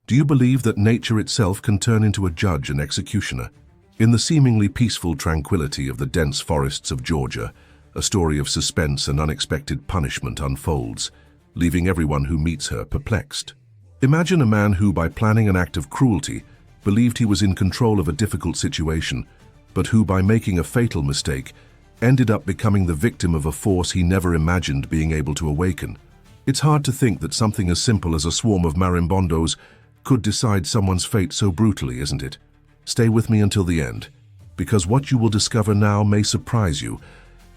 Do you believe that nature itself can turn into a judge and executioner? In the seemingly peaceful tranquility of the dense forests of Georgia, a story of suspense and unexpected punishment unfolds, leaving everyone who meets her perplexed. Imagine a man who, by planning an act of cruelty, believed he was in control of a difficult situation, but who, by making a fatal mistake, ended up becoming the victim of a force he never imagined being able to awaken. It's hard to think that something as simple as a swarm of marimbondos could decide someone's fate so brutally, isn't it? Stay with me until the end, because what you will discover now may surprise you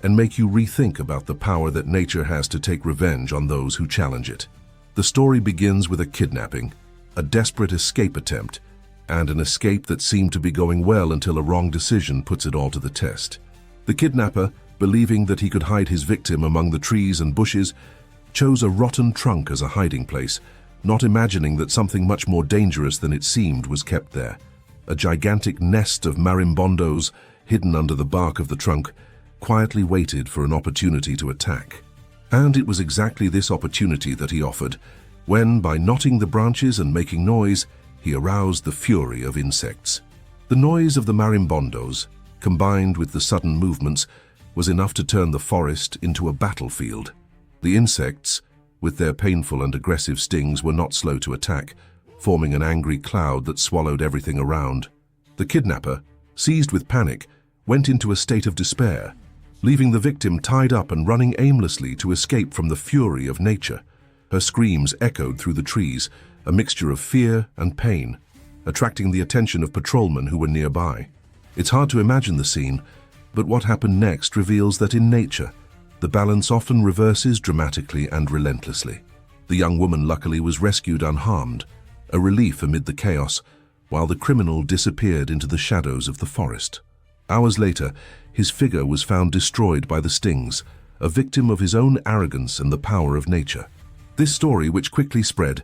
and make you rethink about the power that nature has to take revenge on those who challenge it. The story begins with a kidnapping, a desperate escape attempt, and an escape that seemed to be going well until a wrong decision puts it all to the test. The kidnapper, believing that he could hide his victim among the trees and bushes, chose a rotten trunk as a hiding place, not imagining that something much more dangerous than it seemed was kept there. A gigantic nest of marimbondos, hidden under the bark of the trunk, quietly waited for an opportunity to attack. And it was exactly this opportunity that he offered, when, by knotting the branches and making noise, he aroused the fury of insects. The noise of the marimbondos, combined with the sudden movements, was enough to turn the forest into a battlefield. The insects, with their painful and aggressive stings, were not slow to attack, forming an angry cloud that swallowed everything around. The kidnapper, seized with panic, went into a state of despair, leaving the victim tied up and running aimlessly to escape from the fury of nature. Her screams echoed through the trees, a mixture of fear and pain, attracting the attention of patrolmen who were nearby. It's hard to imagine the scene, but what happened next reveals that in nature, the balance often reverses dramatically and relentlessly. The young woman luckily was rescued unharmed, a relief amid the chaos, while the criminal disappeared into the shadows of the forest. Hours later, his figure was found destroyed by the stings, a victim of his own arrogance and the power of nature. This story, which quickly spread,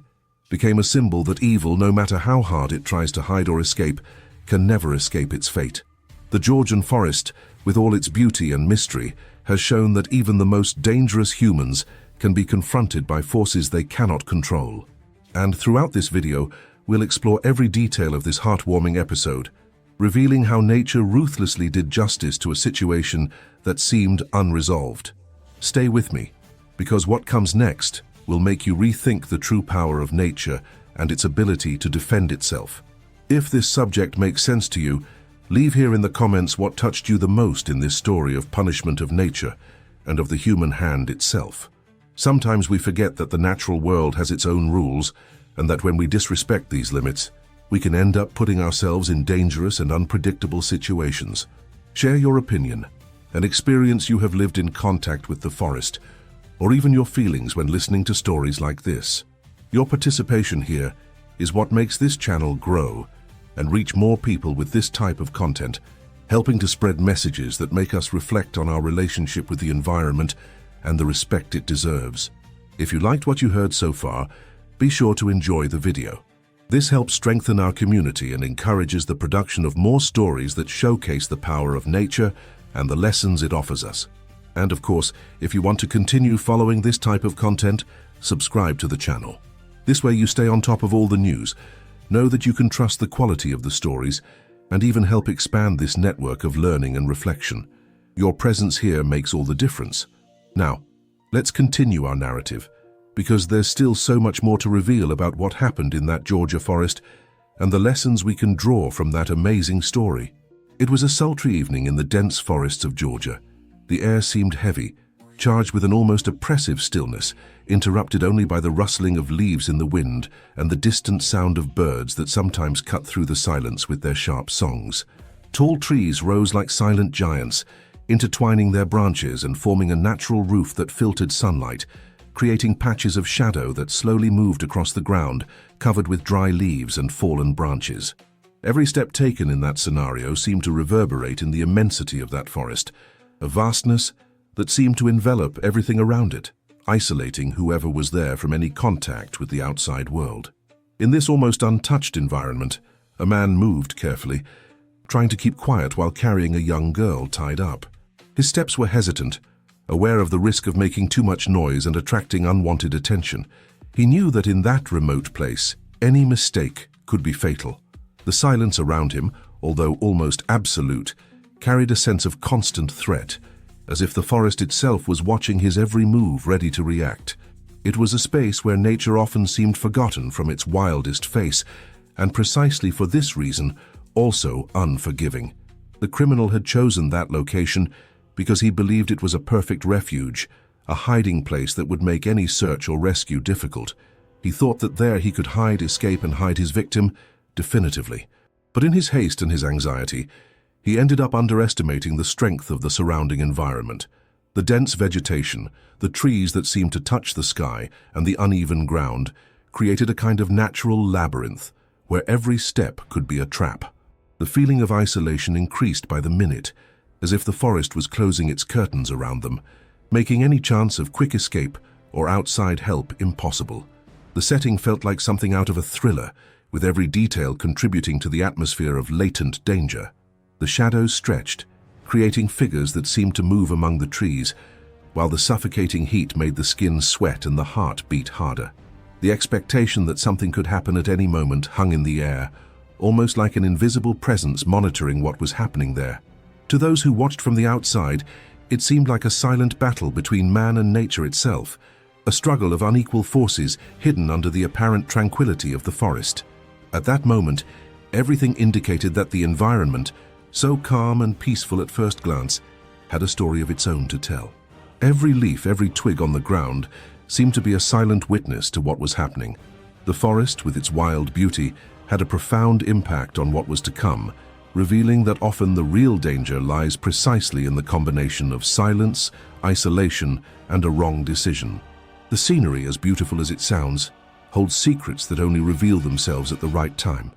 became a symbol that evil, no matter how hard it tries to hide or escape, can never escape its fate. The Georgian forest, with all its beauty and mystery, has shown that even the most dangerous humans can be confronted by forces they cannot control. And throughout this video, we'll explore every detail of this heartwarming episode, revealing how nature ruthlessly did justice to a situation that seemed unresolved. Stay with me, because what comes next will make you rethink the true power of nature and its ability to defend itself. If this subject makes sense to you, leave here in the comments what touched you the most in this story of punishment of nature and of the human hand itself. Sometimes we forget that the natural world has its own rules, and that when we disrespect these limits, we can end up putting ourselves in dangerous and unpredictable situations. Share your opinion, an experience you have lived in contact with the forest, or even your feelings when listening to stories like this. Your participation here is what makes this channel grow and reach more people with this type of content, helping to spread messages that make us reflect on our relationship with the environment and the respect it deserves. If you liked what you heard so far, be sure to enjoy the video. This helps strengthen our community and encourages the production of more stories that showcase the power of nature and the lessons it offers us. And of course, if you want to continue following this type of content, subscribe to the channel. This way you stay on top of all the news, know that you can trust the quality of the stories, and even help expand this network of learning and reflection. Your presence here makes all the difference. Now, let's continue our narrative, because there's still so much more to reveal about what happened in that Georgia forest and the lessons we can draw from that amazing story. It was a sultry evening in the dense forests of Georgia. The air seemed heavy, charged with an almost oppressive stillness, interrupted only by the rustling of leaves in the wind and the distant sound of birds that sometimes cut through the silence with their sharp songs. Tall trees rose like silent giants, intertwining their branches and forming a natural roof that filtered sunlight, creating patches of shadow that slowly moved across the ground, covered with dry leaves and fallen branches. Every step taken in that scenario seemed to reverberate in the immensity of that forest, a vastness that seemed to envelop everything around it, isolating whoever was there from any contact with the outside world. In this almost untouched environment, a man moved carefully, trying to keep quiet while carrying a young girl tied up. His steps were hesitant, aware of the risk of making too much noise and attracting unwanted attention. He knew that in that remote place, Any mistake could be fatal. The silence around him, although almost absolute, carried a sense of constant threat, as if the forest itself was watching his every move, ready to react. It was a space where nature often seemed forgotten from its wildest face, and precisely for this reason, also unforgiving. The criminal had chosen that location because he believed it was a perfect refuge, a hiding place that would make any search or rescue difficult. He thought that there he could hide, escape, and hide his victim definitively. But in his haste and his anxiety, he ended up underestimating the strength of the surrounding environment. The dense vegetation, the trees that seemed to touch the sky, and the uneven ground created a kind of natural labyrinth where every step could be a trap. The feeling of isolation increased by the minute, as if the forest was closing its curtains around them, making any chance of quick escape or outside help impossible. The setting felt like something out of a thriller, with every detail contributing to the atmosphere of latent danger. The shadows stretched, creating figures that seemed to move among the trees, while the suffocating heat made the skin sweat and the heart beat harder. The expectation that something could happen at any moment hung in the air, almost like an invisible presence monitoring what was happening there. To those who watched from the outside, it seemed like a silent battle between man and nature itself, a struggle of unequal forces hidden under the apparent tranquility of the forest. At that moment, everything indicated that the environment, so calm and peaceful at first glance, had a story of its own to tell. Every leaf, every twig on the ground seemed to be a silent witness to what was happening. The forest, with its wild beauty, had a profound impact on what was to come, revealing that often the real danger lies precisely in the combination of silence, isolation, and a wrong decision. The scenery, as beautiful as it sounds, holds secrets that only reveal themselves at the right time.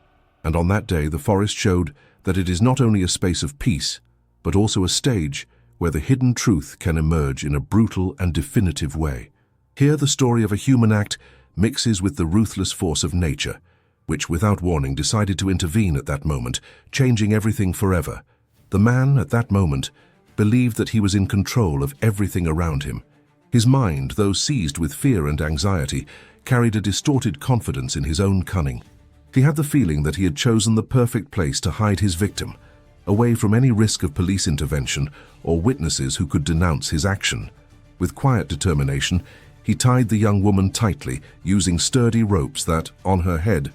And on that day, the forest showed that it is not only a space of peace, but also a stage where the hidden truth can emerge in a brutal and definitive way. Here, the story of a human act mixes with the ruthless force of nature, which, without warning, decided to intervene at that moment, changing everything forever. The man, at that moment, believed that he was in control of everything around him. His mind, though seized with fear and anxiety, carried a distorted confidence in his own cunning. He had the feeling that he had chosen the perfect place to hide his victim, away from any risk of police intervention or witnesses who could denounce his action. With quiet determination, he tied the young woman tightly, using sturdy ropes that, on her head,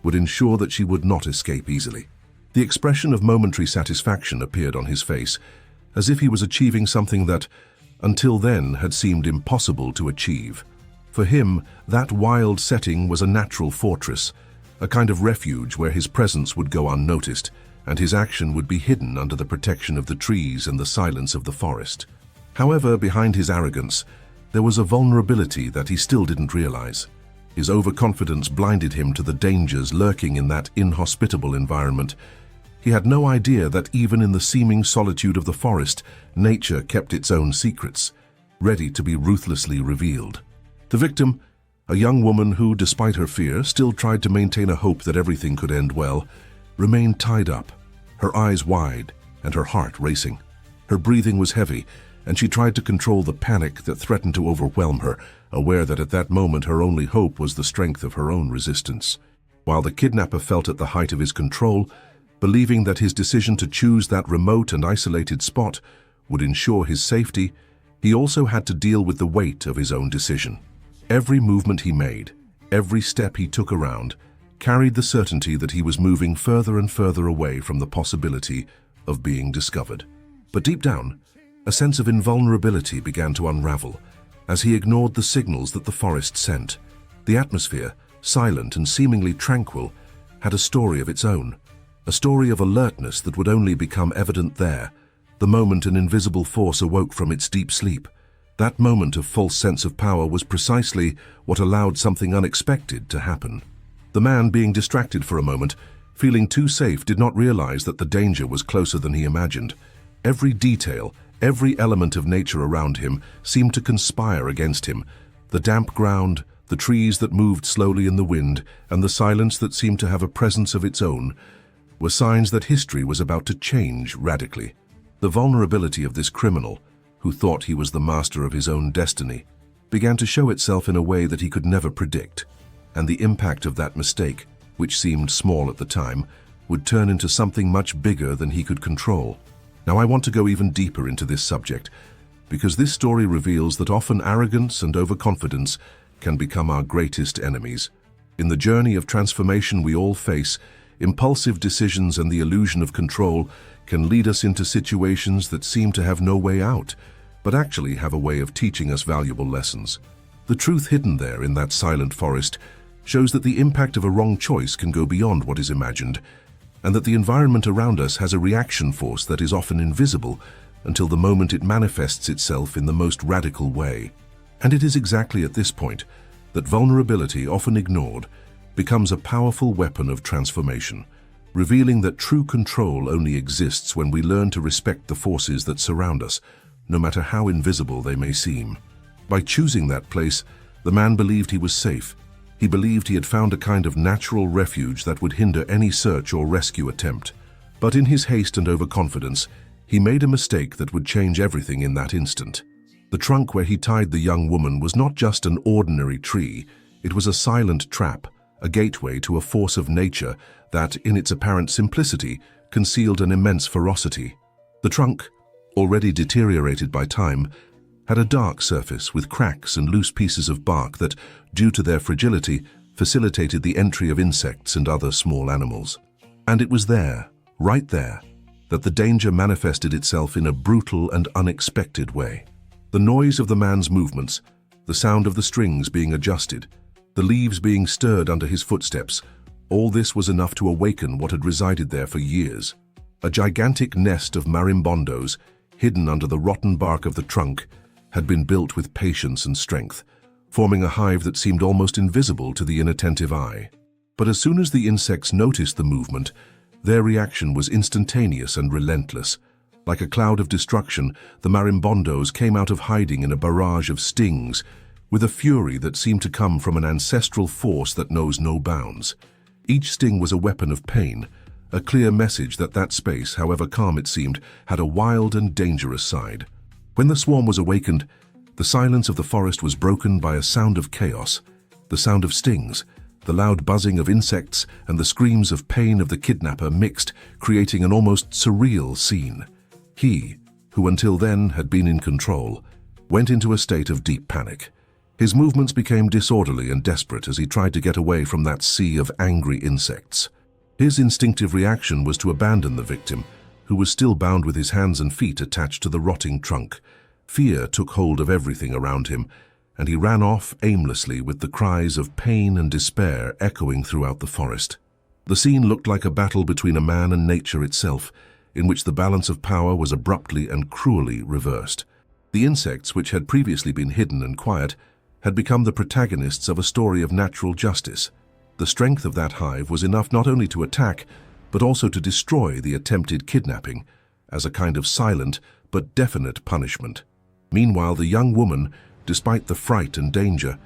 would ensure that she would not escape easily. The expression of momentary satisfaction appeared on his face, as if he was achieving something that, until then, had seemed impossible to achieve. For him, that wild setting was a natural fortress, a kind of refuge where his presence would go unnoticed, and his action would be hidden under the protection of the trees and the silence of the forest. However, behind his arrogance, there was a vulnerability that he still didn't realize. His overconfidence blinded him to the dangers lurking in that inhospitable environment. He had no idea that even in the seeming solitude of the forest, nature kept its own secrets, ready to be ruthlessly revealed. The victim, a young woman who, despite her fear, still tried to maintain a hope that everything could end well, remained tied up, her eyes wide and her heart racing. Her breathing was heavy, and she tried to control the panic that threatened to overwhelm her, aware that at that moment her only hope was the strength of her own resistance. While the kidnapper felt at the height of his control, believing that his decision to choose that remote and isolated spot would ensure his safety, he also had to deal with the weight of his own decision. Every movement he made, every step he took around, carried the certainty that he was moving further and further away from the possibility of being discovered. But deep down, a sense of invulnerability began to unravel as he ignored the signals that the forest sent. The atmosphere, silent and seemingly tranquil, had a story of its own, a story of alertness that would only become evident there, the moment an invisible force awoke from its deep sleep. That moment of false sense of power was precisely what allowed something unexpected to happen. The man, being distracted for a moment, feeling too safe, did not realize that the danger was closer than he imagined. Every detail, every element of nature around him seemed to conspire against him. The damp ground, the trees that moved slowly in the wind, and the silence that seemed to have a presence of its own, were signs that history was about to change radically. The vulnerability of this criminal, who thought he was the master of his own destiny, began to show itself in a way that he could never predict. and the impact of that mistake, which seemed small at the time, would turn into something much bigger than he could control. Now I want to go even deeper into this subject, because this story reveals that often arrogance and overconfidence can become our greatest enemies. In the journey of transformation we all face, impulsive decisions and the illusion of control can lead us into situations that seem to have no way out, but actually have a way of teaching us valuable lessons. The truth hidden there in that silent forest shows that the impact of a wrong choice can go beyond what is imagined, and that the environment around us has a reaction force that is often invisible until the moment it manifests itself in the most radical way. And it is exactly at this point that vulnerability, often ignored, becomes a powerful weapon of transformation, revealing that true control only exists when we learn to respect the forces that surround us, no matter how invisible they may seem. By choosing that place, the man believed he was safe. He believed he had found a kind of natural refuge that would hinder any search or rescue attempt. But in his haste and overconfidence, he made a mistake that would change everything in that instant. The trunk where he tied the young woman was not just an ordinary tree, it was a silent trap, a gateway to a force of nature that, in its apparent simplicity, concealed an immense ferocity. The trunk, already deteriorated by time, had a dark surface with cracks and loose pieces of bark that, due to their fragility, facilitated the entry of insects and other small animals. And it was there, right there, that the danger manifested itself in a brutal and unexpected way. The noise of the man's movements, the sound of the strings being adjusted, the leaves being stirred under his footsteps, all this was enough to awaken what had resided there for years. A gigantic nest of marimbondos, hidden under the rotten bark of the trunk, had been built with patience and strength, forming a hive that seemed almost invisible to the inattentive eye. But as soon as the insects noticed the movement, their reaction was instantaneous and relentless. Like a cloud of destruction, the marimbondos came out of hiding in a barrage of stings, with a fury that seemed to come from an ancestral force that knows no bounds. Each sting was a weapon of pain, a clear message that that space, however calm it seemed, had a wild and dangerous side. When the swarm was awakened, the silence of the forest was broken by a sound of chaos, the sound of stings, the loud buzzing of insects, and the screams of pain of the kidnapper mixed, creating an almost surreal scene. He, who until then had been in control, went into a state of deep panic. His movements became disorderly and desperate as he tried to get away from that sea of angry insects. His instinctive reaction was to abandon the victim, who was still bound with his hands and feet attached to the rotting trunk. Fear took hold of everything around him, and he ran off aimlessly with the cries of pain and despair echoing throughout the forest. The scene looked like a battle between a man and nature itself, in which the balance of power was abruptly and cruelly reversed. The insects, which had previously been hidden and quiet, had become the protagonists of a story of natural justice. The strength of that hive was enough not only to attack, but also to destroy the attempted kidnapping, as a kind of silent but definite punishment. Meanwhile, the young woman, despite the fright and danger,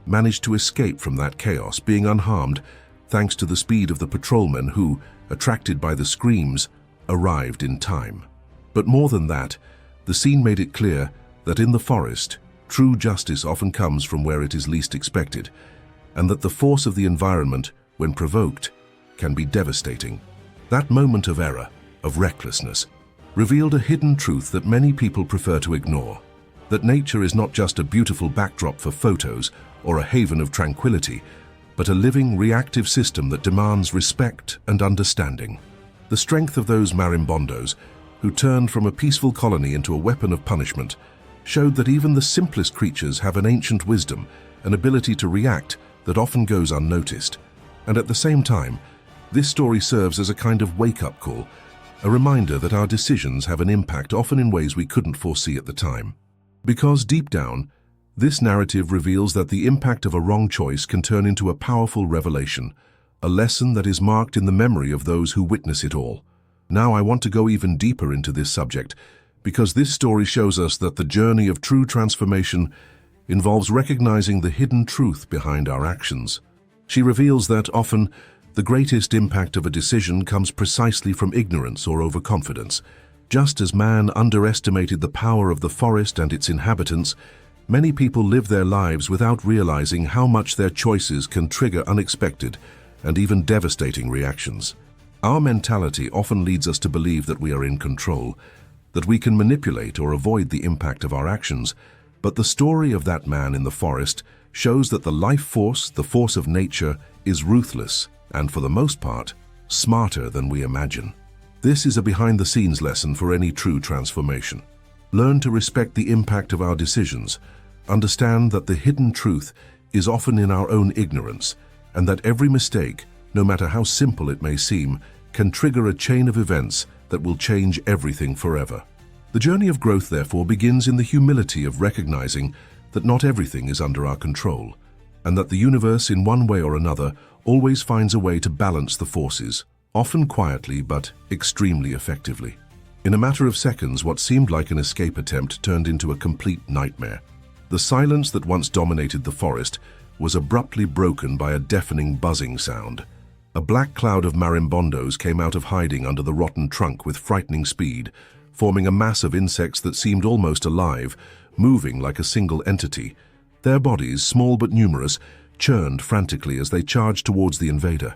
managed to escape from that chaos, being unharmed thanks to the speed of the patrolmen who, attracted by the screams, arrived in time. But more than that, the scene made it clear that in the forest, true justice often comes from where it is least expected, and that the force of the environment, when provoked, can be devastating. That moment of error, of recklessness, revealed a hidden truth that many people prefer to ignore, that nature is not just a beautiful backdrop for photos or a haven of tranquility, but a living, reactive system that demands respect and understanding. The strength of those marimbondos, who turned from a peaceful colony into a weapon of punishment, showed that even the simplest creatures have an ancient wisdom, an ability to react that often goes unnoticed. And at the same time, this story serves as a kind of wake-up call, a reminder that our decisions have an impact often in ways we couldn't foresee at the time. Because deep down, this narrative reveals that the impact of a wrong choice can turn into a powerful revelation, a lesson that is marked in the memory of those who witness it all. Now I want to go even deeper into this subject, because this story shows us that the journey of true transformation involves recognizing the hidden truth behind our actions. She reveals that often, the greatest impact of a decision comes precisely from ignorance or overconfidence. Just as man underestimated the power of the forest and its inhabitants, Many people live their lives without realizing how much their choices can trigger unexpected and even devastating reactions. Our mentality often leads us to believe that we are in control, that we can manipulate or avoid the impact of our actions, but the story of that man in the forest shows that the life force, the force of nature, is ruthless and, for the most part, smarter than we imagine. This is a behind-the-scenes lesson for any true transformation. Learn to respect the impact of our decisions, understand that the hidden truth is often in our own ignorance, and that every mistake, no matter how simple it may seem, can trigger a chain of events that will change everything forever. The journey of growth, therefore, begins in the humility of recognizing that not everything is under our control, and that the universe, in one way or another, always finds a way to balance the forces, often quietly but extremely effectively. In a matter of seconds, what seemed like an escape attempt turned into a complete nightmare. The silence that once dominated the forest was abruptly broken by a deafening buzzing sound. A black cloud of marimbondos came out of hiding under the rotten trunk with frightening speed, forming a mass of insects that seemed almost alive, moving like a single entity. Their bodies, small but numerous, churned frantically as they charged towards the invader.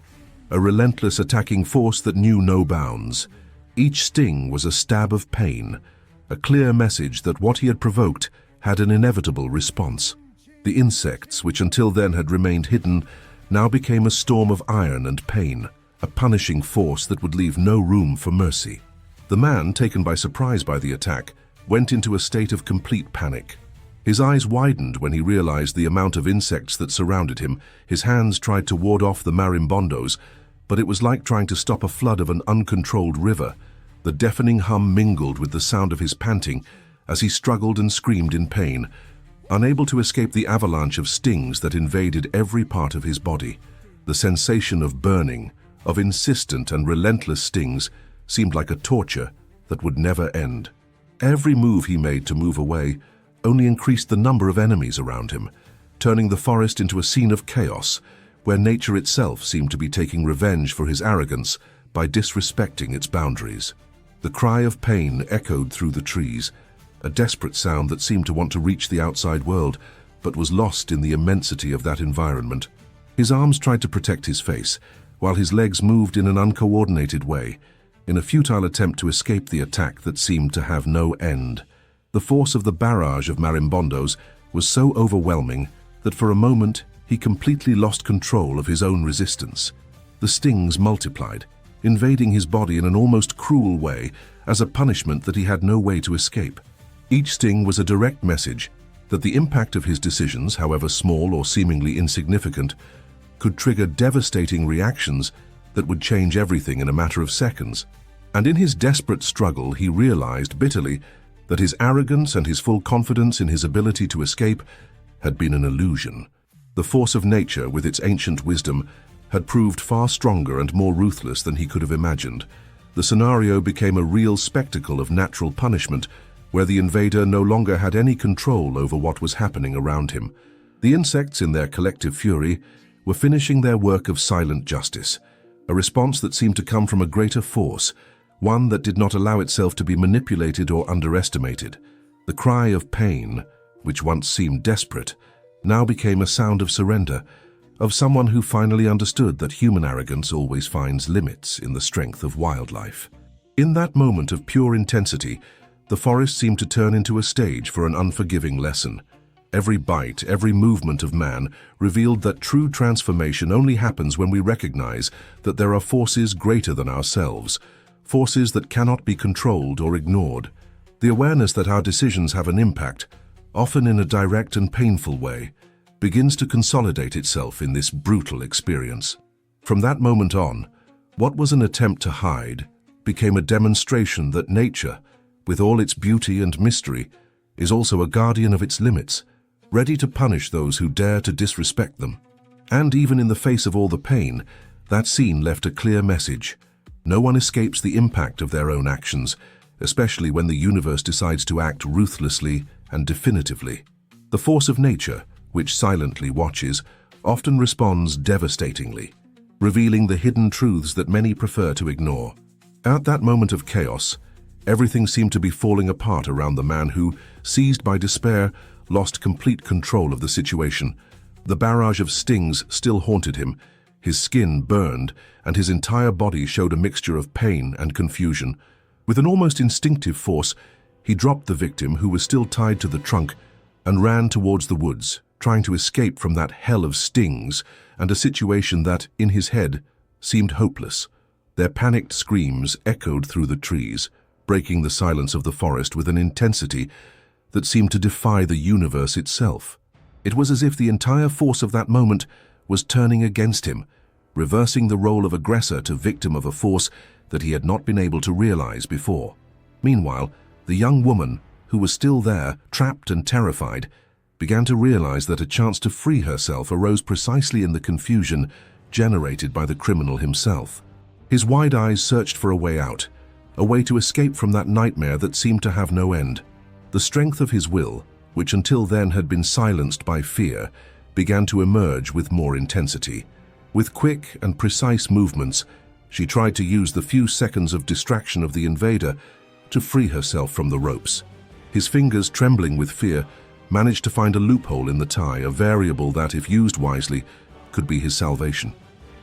A relentless attacking force that knew no bounds. Each sting was a stab of pain, a clear message that what he had provoked had an inevitable response. The insects, which until then had remained hidden, now became a storm of iron and pain, a punishing force that would leave no room for mercy. The man, taken by surprise by the attack, went into a state of complete panic. His eyes widened when he realized the amount of insects that surrounded him. His hands tried to ward off the marimbondos, but it was like trying to stop a flood of an uncontrolled river. The deafening hum mingled with the sound of his panting as he struggled and screamed in pain, unable to escape the avalanche of stings that invaded every part of his body. The sensation of burning, of insistent and relentless stings, seemed like a torture that would never end. Every move he made to move away only increased the number of enemies around him, turning the forest into a scene of chaos, where nature itself seemed to be taking revenge for his arrogance by disrespecting its boundaries. The cry of pain echoed through the trees, a desperate sound that seemed to want to reach the outside world, but was lost in the immensity of that environment. His arms tried to protect his face, while his legs moved in an uncoordinated way, in a futile attempt to escape the attack that seemed to have no end. The force of the barrage of marimbondos was so overwhelming that for a moment he completely lost control of his own resistance. The stings multiplied, invading his body in an almost cruel way as a punishment that he had no way to escape. Each sting was a direct message that the impact of his decisions, however small or seemingly insignificant, could trigger devastating reactions that would change everything in a matter of seconds. And in his desperate struggle, he realized bitterly that his arrogance and his full confidence in his ability to escape had been an illusion. The force of nature, with its ancient wisdom, had proved far stronger and more ruthless than he could have imagined. The scenario became a real spectacle of natural punishment, where the invader no longer had any control over what was happening around him. The insects, in their collective fury, were finishing their work of silent justice, a response that seemed to come from a greater force, one that did not allow itself to be manipulated or underestimated. The cry of pain, which once seemed desperate, now became a sound of surrender, of someone who finally understood that human arrogance always finds limits in the strength of wildlife. In that moment of pure intensity, the forest seemed to turn into a stage for an unforgiving lesson. Every bite, every movement of man revealed that true transformation only happens when we recognize that there are forces greater than ourselves, forces that cannot be controlled or ignored. The awareness that our decisions have an impact, often in a direct and painful way, begins to consolidate itself in this brutal experience. From that moment on, what was an attempt to hide became a demonstration that nature, with all its beauty and mystery, is also a guardian of its limits, ready to punish those who dare to disrespect them. And even in the face of all the pain, that scene left a clear message. No one escapes the impact of their own actions, especially when the universe decides to act ruthlessly and definitively. The force of nature, which silently watches, often responds devastatingly, revealing the hidden truths that many prefer to ignore. At that moment of chaos, everything seemed to be falling apart around the man who, seized by despair, lost complete control of the situation. The barrage of stings still haunted him, his skin burned, and his entire body showed a mixture of pain and confusion. With an almost instinctive force, he dropped the victim, who was still tied to the trunk, and ran towards the woods, trying to escape from that hell of stings and a situation that, in his head, seemed hopeless. Their panicked screams echoed through the trees, breaking the silence of the forest with an intensity that seemed to defy the universe itself. It was as if the entire force of that moment was turning against him, reversing the role of aggressor to victim of a force that he had not been able to realize before. Meanwhile, the young woman, who was still there, trapped and terrified, began to realize that a chance to free herself arose precisely in the confusion generated by the criminal himself. His wide eyes searched for a way out, a way to escape from that nightmare that seemed to have no end. The strength of his will, which until then had been silenced by fear, began to emerge with more intensity. With quick and precise movements, she tried to use the few seconds of distraction of the invader to free herself from the ropes. His fingers, trembling with fear, managed to find a loophole in the tie, a variable that, if used wisely, could be his salvation.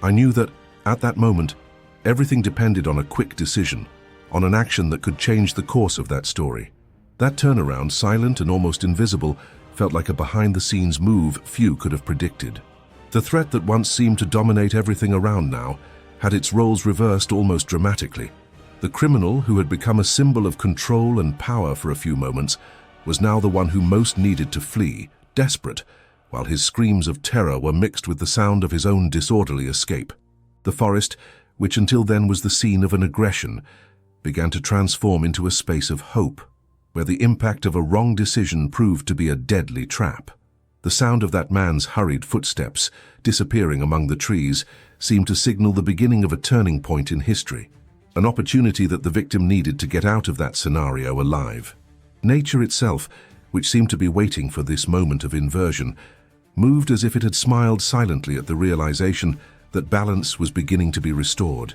I knew that, at that moment, everything depended on a quick decision, on an action that could change the course of that story. That turnaround, silent and almost invisible, felt like a behind-the-scenes move few could have predicted. The threat that once seemed to dominate everything around now had its roles reversed almost dramatically. The criminal, who had become a symbol of control and power for a few moments, was now the one who most needed to flee, desperate, while his screams of terror were mixed with the sound of his own disorderly escape. The forest, which until then was the scene of an aggression, began to transform into a space of hope, where the impact of a wrong decision proved to be a deadly trap. The sound of that man's hurried footsteps, disappearing among the trees, seemed to signal the beginning of a turning point in history, an opportunity that the victim needed to get out of that scenario alive. Nature itself, which seemed to be waiting for this moment of inversion, moved as if it had smiled silently at the realization that balance was beginning to be restored.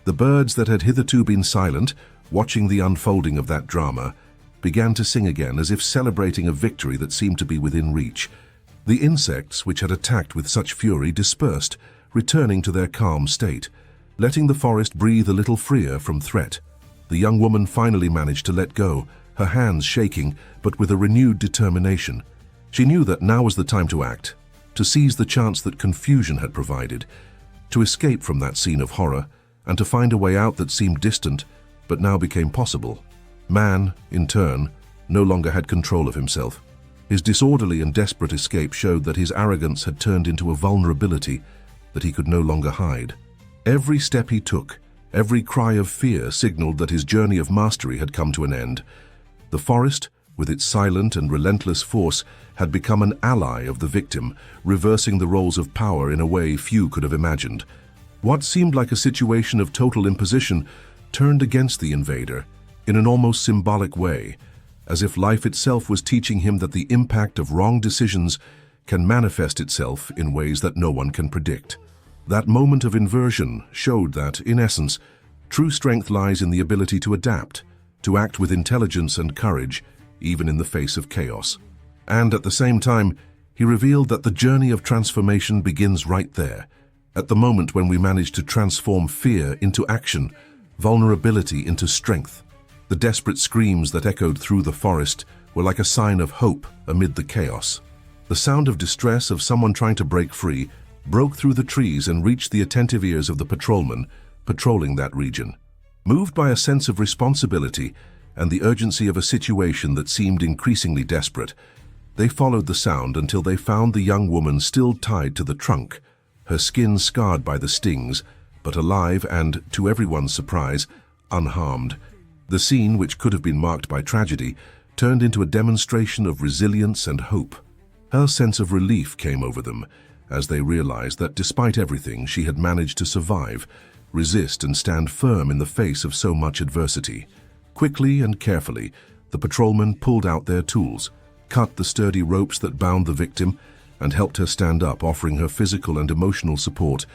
The birds that had hitherto been silent, watching the unfolding of that drama, began to sing again, as if celebrating a victory that seemed to be within reach. The insects, which had attacked with such fury, dispersed, returning to their calm state, letting the forest breathe a little freer from threat. The young woman finally managed to let go, her hands shaking, but with a renewed determination. She knew that now was the time to act, to seize the chance that confusion had provided, to escape from that scene of horror, and to find a way out that seemed distant, but now became possible. Man, in turn, no longer had control of himself. His disorderly and desperate escape showed that his arrogance had turned into a vulnerability that he could no longer hide. Every step he took, every cry of fear signaled that his journey of mastery had come to an end. The forest, with its silent and relentless force, had become an ally of the victim, reversing the roles of power in a way few could have imagined. What seemed like a situation of total imposition turned against the invader in an almost symbolic way, as if life itself was teaching him that the impact of wrong decisions can manifest itself in ways that no one can predict. That moment of inversion showed that, in essence, true strength lies in the ability to adapt, to act with intelligence and courage, even in the face of chaos. And at the same time, he revealed that the journey of transformation begins right there, at the moment when we manage to transform fear into action, vulnerability into strength. The desperate screams that echoed through the forest were like a sign of hope amid the chaos. The sound of distress of someone trying to break free broke through the trees and reached the attentive ears of the patrolmen patrolling that region. Moved by a sense of responsibility and the urgency of a situation that seemed increasingly desperate, they followed the sound until they found the young woman still tied to the trunk, her skin scarred by the stings, but alive and, to everyone's surprise, unharmed. The scene, which could have been marked by tragedy, turned into a demonstration of resilience and hope. Her sense of relief came over them as they realized that despite everything, she had managed to survive, resist and stand firm in the face of so much adversity. Quickly and carefully, the patrolmen pulled out their tools, cut the sturdy ropes that bound the victim, and helped her stand up, offering her physical and emotional support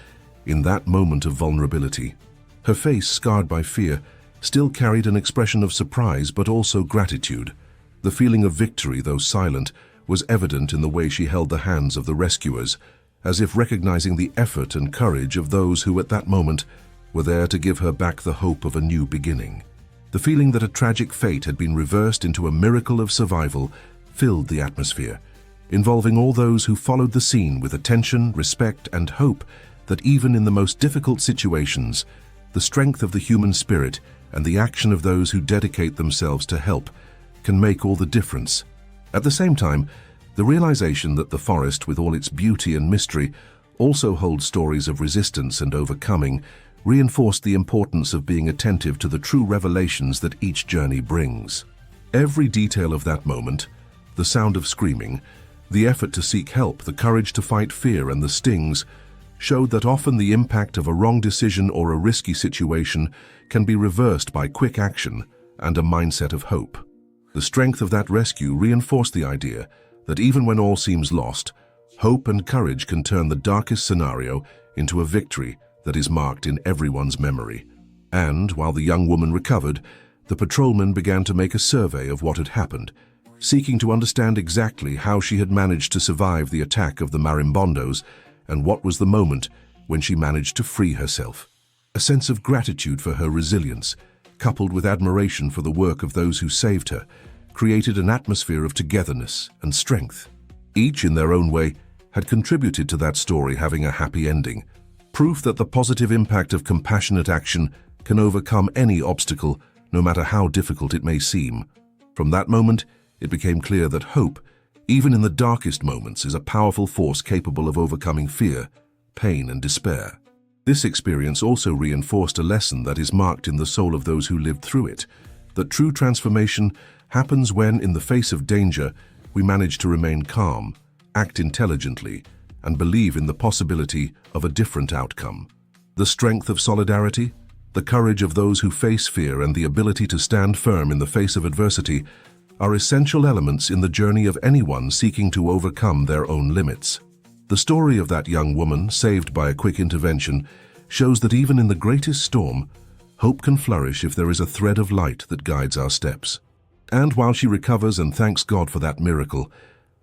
in that moment of vulnerability. Her face, scarred by fear, still carried an expression of surprise but also gratitude. The feeling of victory, though silent, was evident in the way she held the hands of the rescuers, as if recognizing the effort and courage of those who at that moment were there to give her back the hope of a new beginning. The feeling that a tragic fate had been reversed into a miracle of survival filled the atmosphere, involving all those who followed the scene with attention, respect, and hope that even in the most difficult situations, the strength of the human spirit and the action of those who dedicate themselves to help can make all the difference. At the same time, the realization that the forest, with all its beauty and mystery, also holds stories of resistance and overcoming, reinforced the importance of being attentive to the true revelations that each journey brings. Every detail of that moment, the sound of screaming, the effort to seek help, the courage to fight fear, and the stings, showed that often the impact of a wrong decision or a risky situation can be reversed by quick action and a mindset of hope. The strength of that rescue reinforced the idea that even when all seems lost, hope and courage can turn the darkest scenario into a victory that is marked in everyone's memory. And, while the young woman recovered, the patrolman began to make a survey of what had happened, seeking to understand exactly how she had managed to survive the attack of the marimbondos and what was the moment when she managed to free herself. A sense of gratitude for her resilience, coupled with admiration for the work of those who saved her, created an atmosphere of togetherness and strength. Each, in their own way, had contributed to that story having a happy ending, proof that the positive impact of compassionate action can overcome any obstacle, no matter how difficult it may seem. From that moment, it became clear that hope, even in the darkest moments, is a powerful force capable of overcoming fear, pain, and despair. This experience also reinforced a lesson that is marked in the soul of those who lived through it, that true transformation happens when, in the face of danger, we manage to remain calm, act intelligently, and believe in the possibility of a different outcome. The strength of solidarity, the courage of those who face fear, and the ability to stand firm in the face of adversity are essential elements in the journey of anyone seeking to overcome their own limits. The story of that young woman, saved by a quick intervention, shows that even in the greatest storm, hope can flourish if there is a thread of light that guides our steps. And while she recovers and thanks God for that miracle,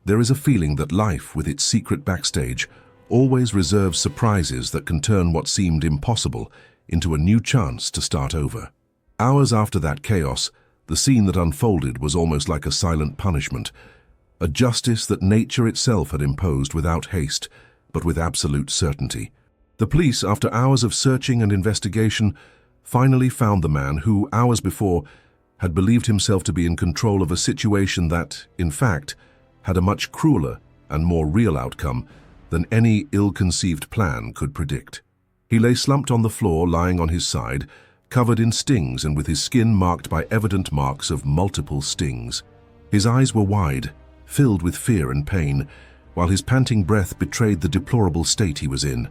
there is a feeling that life, with its secret backstage, always reserves surprises that can turn what seemed impossible into a new chance to start over. Hours after that chaos, the scene that unfolded was almost like a silent punishment, a justice that nature itself had imposed without haste, but with absolute certainty. The police, after hours of searching and investigation, finally found the man who, hours before, had believed himself to be in control of a situation that, in fact, had a much crueler and more real outcome than any ill-conceived plan could predict. He lay slumped on the floor, lying on his side, covered in stings and with his skin marked by evident marks of multiple stings. His eyes were wide, filled with fear and pain, while his panting breath betrayed the deplorable state he was in.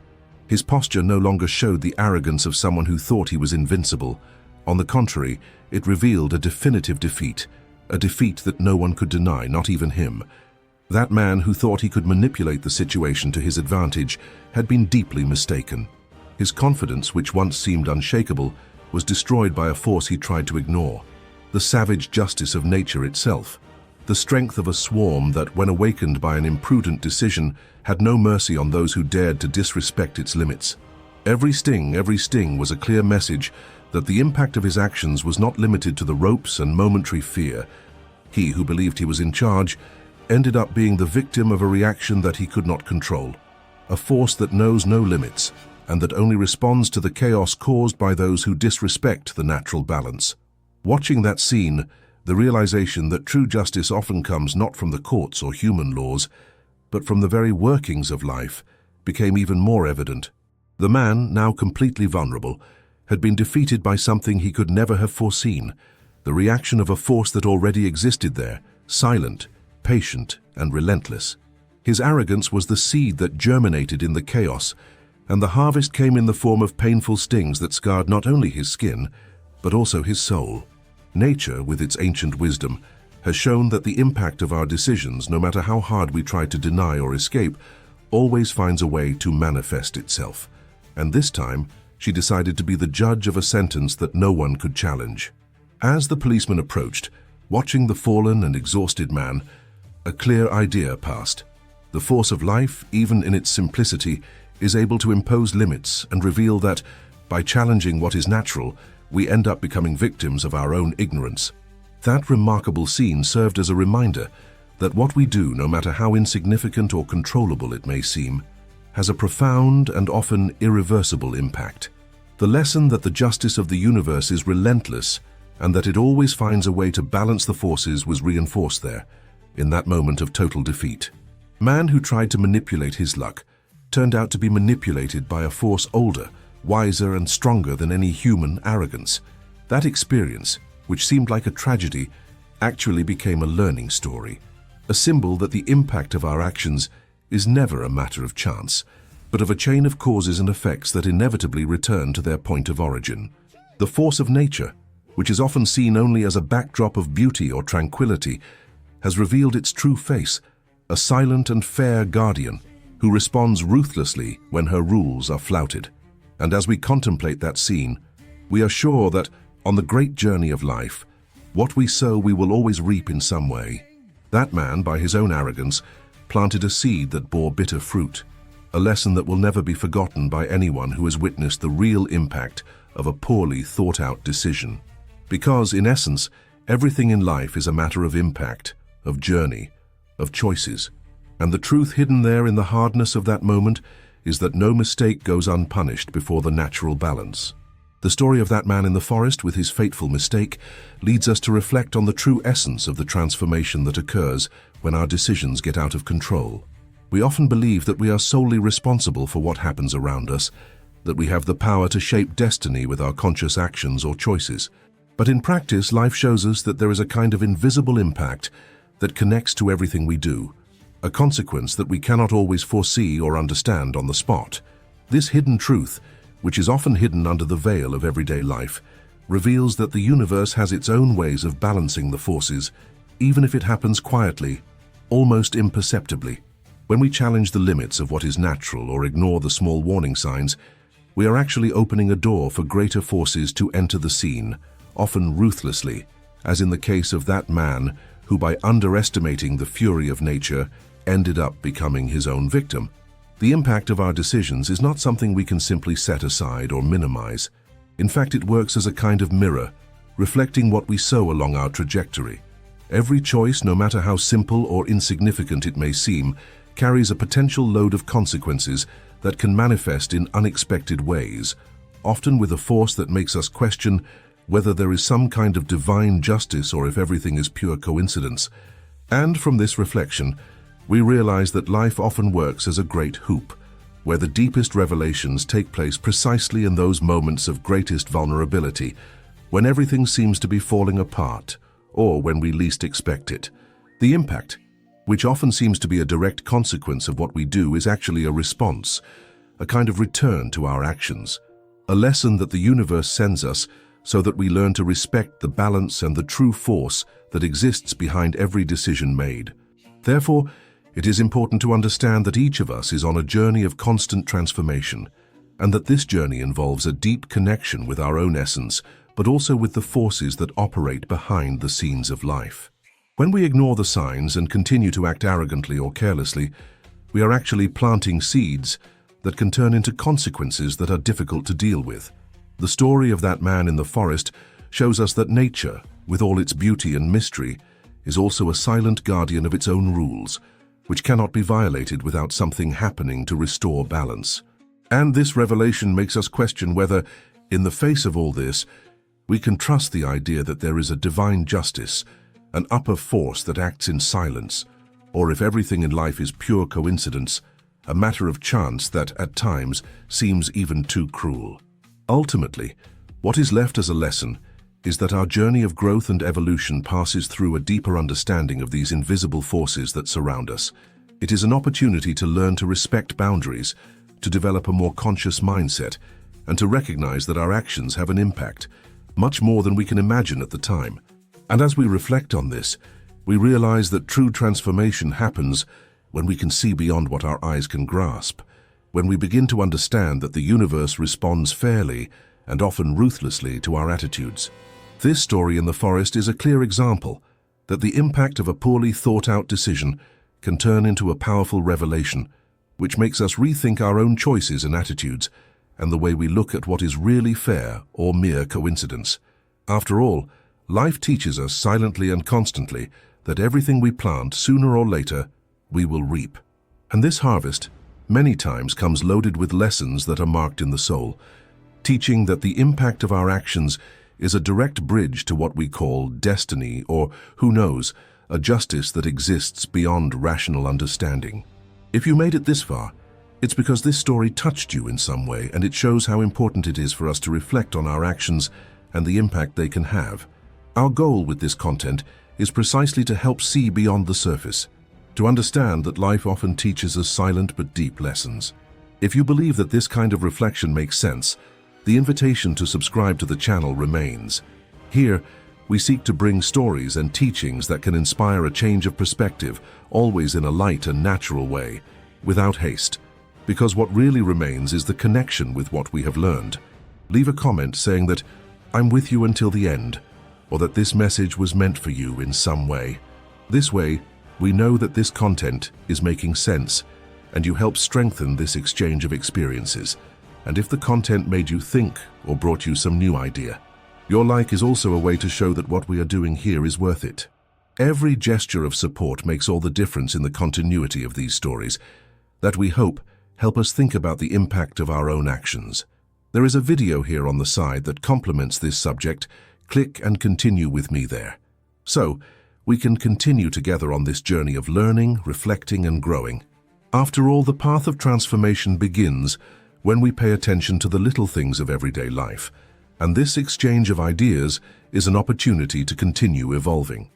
His posture no longer showed the arrogance of someone who thought he was invincible. On the contrary, it revealed a definitive defeat, a defeat that no one could deny, not even him. That man who thought he could manipulate the situation to his advantage had been deeply mistaken. His confidence, which once seemed unshakable, was destroyed by a force he tried to ignore, the savage justice of nature itself, the strength of a swarm that, when awakened by an imprudent decision, had no mercy on those who dared to disrespect its limits. Every sting was a clear message that the impact of his actions was not limited to the ropes and momentary fear. He who believed he was in charge ended up being the victim of a reaction that he could not control, a force that knows no limits, and that only responds to the chaos caused by those who disrespect the natural balance. Watching that scene, the realization that true justice often comes not from the courts or human laws, but from the very workings of life, became even more evident. The man, now completely vulnerable, had been defeated by something he could never have foreseen, the reaction of a force that already existed there, silent, patient, and relentless. His arrogance was the seed that germinated in the chaos, and the harvest came in the form of painful stings that scarred not only his skin, but also his soul. Nature, with its ancient wisdom, has shown that the impact of our decisions, no matter how hard we try to deny or escape, always finds a way to manifest itself. And this time, she decided to be the judge of a sentence that no one could challenge. As the policeman approached, watching the fallen and exhausted man, a clear idea passed. The force of life, even in its simplicity, is able to impose limits and reveal that, by challenging what is natural, we end up becoming victims of our own ignorance. That remarkable scene served as a reminder that what we do, no matter how insignificant or controllable it may seem, has a profound and often irreversible impact. The lesson that the justice of the universe is relentless and that it always finds a way to balance the forces was reinforced there, in that moment of total defeat. Man who tried to manipulate his luck turned out to be manipulated by a force older, wiser and stronger than any human arrogance. That experience, which seemed like a tragedy, actually became a learning story, a symbol that the impact of our actions is never a matter of chance, but of a chain of causes and effects that inevitably return to their point of origin. The force of nature, which is often seen only as a backdrop of beauty or tranquility, has revealed its true face, a silent and fair guardian who responds ruthlessly when her rules are flouted. And as we contemplate that scene, we are sure that, on the great journey of life, what we sow we will always reap in some way. That man, by his own arrogance, planted a seed that bore bitter fruit, a lesson that will never be forgotten by anyone who has witnessed the real impact of a poorly thought-out decision. Because, in essence, everything in life is a matter of impact, of journey, of choices. And the truth hidden there in the hardness of that moment is that no mistake goes unpunished before the natural balance. The story of that man in the forest with his fateful mistake leads us to reflect on the true essence of the transformation that occurs when our decisions get out of control. We often believe that we are solely responsible for what happens around us, that we have the power to shape destiny with our conscious actions or choices. But in practice, life shows us that there is a kind of invisible impact that connects to everything we do, a consequence that we cannot always foresee or understand on the spot. This hidden truth, which is often hidden under the veil of everyday life, reveals that the universe has its own ways of balancing the forces, even if it happens quietly, almost imperceptibly. When we challenge the limits of what is natural or ignore the small warning signs, we are actually opening a door for greater forces to enter the scene, often ruthlessly, as in the case of that man who, by underestimating the fury of nature, ended up becoming his own victim. The impact of our decisions is not something we can simply set aside or minimize. In fact, it works as a kind of mirror, reflecting what we sow along our trajectory. Every choice, no matter how simple or insignificant it may seem, carries a potential load of consequences that can manifest in unexpected ways, often with a force that makes us question whether there is some kind of divine justice or if everything is pure coincidence. And from this reflection, we realize that life often works as a great hoop, where the deepest revelations take place precisely in those moments of greatest vulnerability, when everything seems to be falling apart, or when we least expect it. The impact, which often seems to be a direct consequence of what we do, is actually a response, a kind of return to our actions, a lesson that the universe sends us so that we learn to respect the balance and the true force that exists behind every decision made. Therefore, it is important to understand that each of us is on a journey of constant transformation, and that this journey involves a deep connection with our own essence, but also with the forces that operate behind the scenes of life. When we ignore the signs and continue to act arrogantly or carelessly, we are actually planting seeds that can turn into consequences that are difficult to deal with. The story of that man in the forest shows us that nature, with all its beauty and mystery, is also a silent guardian of its own rules, which cannot be violated without something happening to restore balance. And this revelation makes us question whether, in the face of all this, we can trust the idea that there is a divine justice, an upper force that acts in silence, or if everything in life is pure coincidence, a matter of chance that, at times, seems even too cruel. Ultimately, what is left as a lesson is that our journey of growth and evolution passes through a deeper understanding of these invisible forces that surround us. It is an opportunity to learn to respect boundaries, to develop a more conscious mindset, and to recognize that our actions have an impact, much more than we can imagine at the time. And as we reflect on this, we realize that true transformation happens when we can see beyond what our eyes can grasp, when we begin to understand that the universe responds fairly and often ruthlessly to our attitudes. This story in the forest is a clear example, that the impact of a poorly thought-out decision can turn into a powerful revelation, which makes us rethink our own choices and attitudes, and the way we look at what is really fair or mere coincidence. After all, life teaches us silently and constantly that everything we plant, sooner or later, we will reap. And this harvest, many times, comes loaded with lessons that are marked in the soul, teaching that the impact of our actions is a direct bridge to what we call destiny, or, who knows, a justice that exists beyond rational understanding. If you made it this far, it's because this story touched you in some way, and it shows how important it is for us to reflect on our actions and the impact they can have. Our goal with this content is precisely to help see beyond the surface, to understand that life often teaches us silent but deep lessons. If you believe that this kind of reflection makes sense, the invitation to subscribe to the channel remains. Here, we seek to bring stories and teachings that can inspire a change of perspective, always in a light and natural way, without haste. Because what really remains is the connection with what we have learned. Leave a comment saying that I'm with you until the end, or that this message was meant for you in some way. This way, we know that this content is making sense, and you help strengthen this exchange of experiences. And if the content made you think or brought you some new idea, your like is also a way to show that what we are doing here is worth it. Every gesture of support makes all the difference in the continuity of these stories, that we hope help us think about the impact of our own actions. There is a video here on the side that complements this subject. Click and continue with me there. So, we can continue together on this journey of learning, reflecting, and growing. After all, the path of transformation begins when we pay attention to the little things of everyday life, and this exchange of ideas is an opportunity to continue evolving.